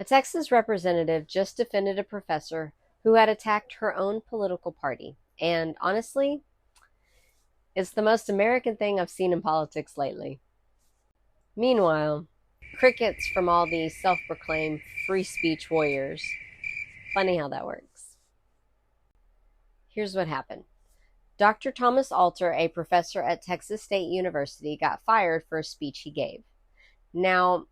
A Texas representative just defended a professor who had attacked her own political party. And honestly, it's the most American thing I've seen in politics lately. Meanwhile, crickets from all these self-proclaimed free speech warriors. Funny how that works. Here's what happened. Dr. Thomas Alter, a professor at Texas State University, got fired for a speech he gave. Now,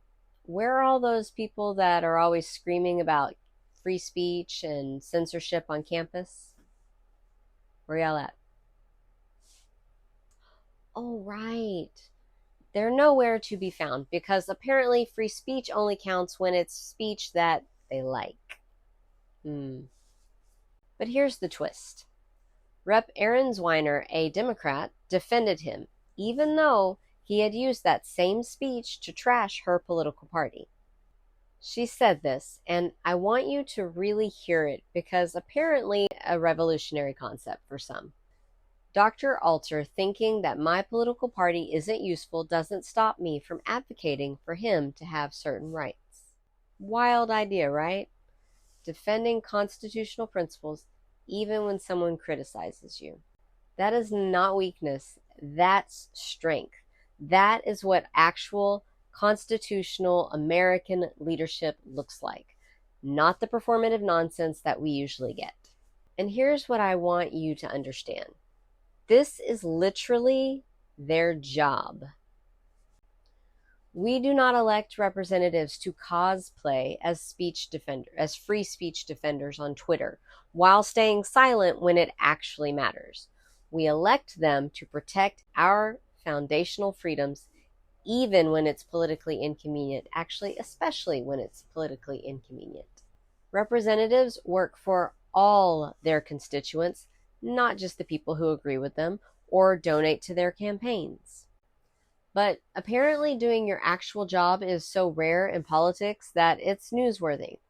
where are all those people that are always screaming about free speech and censorship on campus? Where y'all at? Oh, right. They're nowhere to be found because apparently free speech only counts when it's speech that they like. But here's the twist. Rep. Erin Zwiener, a Democrat, defended him, even though he had used that same speech to trash her political party. She said this, and I want you to really hear it because apparently a revolutionary concept for some. Dr. Alter thinking that my political party isn't useful doesn't stop me from advocating for him to have certain rights. Wild idea, right? Defending constitutional principles even when someone criticizes you. That is not weakness. That's strength. That is what actual constitutional American leadership looks like, not the performative nonsense that we usually get. And here's what I want you to understand. This is literally their job. We do not elect representatives to cosplay as free speech defenders on Twitter while staying silent when it actually matters. We elect them to protect our foundational freedoms even when it's politically inconvenient, actually, especially when it's politically inconvenient. Representatives work for all their constituents, not just the people who agree with them or donate to their campaigns. But apparently doing your actual job is so rare in politics that it's newsworthy.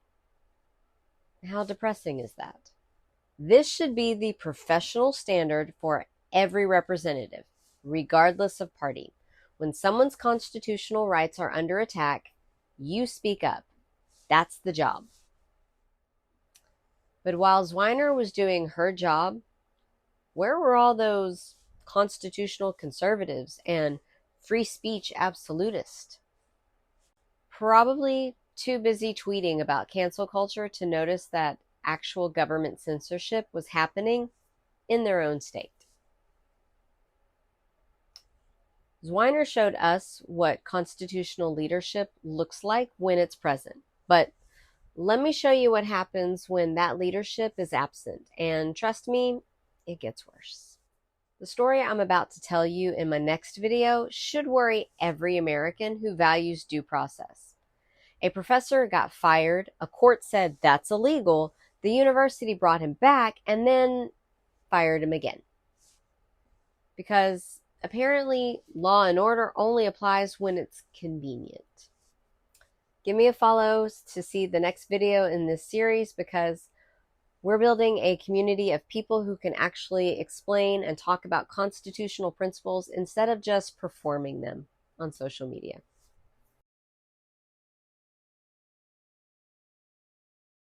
How depressing is that? This should be the professional standard for every representative, regardless of party. When someone's constitutional rights are under attack, you speak up. That's the job. But while Zwiener was doing her job, where were all those constitutional conservatives and free speech absolutists? Probably too busy tweeting about cancel culture to notice that actual government censorship was happening in their own state. Zwiener showed us what constitutional leadership looks like when it's present. But let me show you what happens when that leadership is absent. And trust me, it gets worse. The story I'm about to tell you in my next video should worry every American who values due process. A professor got fired, a court said that's illegal, the university brought him back, and then fired him again. Because apparently law and order only applies when it's convenient. Give me a follow to see the next video in this series because we're building a community of people who can actually explain and talk about constitutional principles instead of just performing them on social media.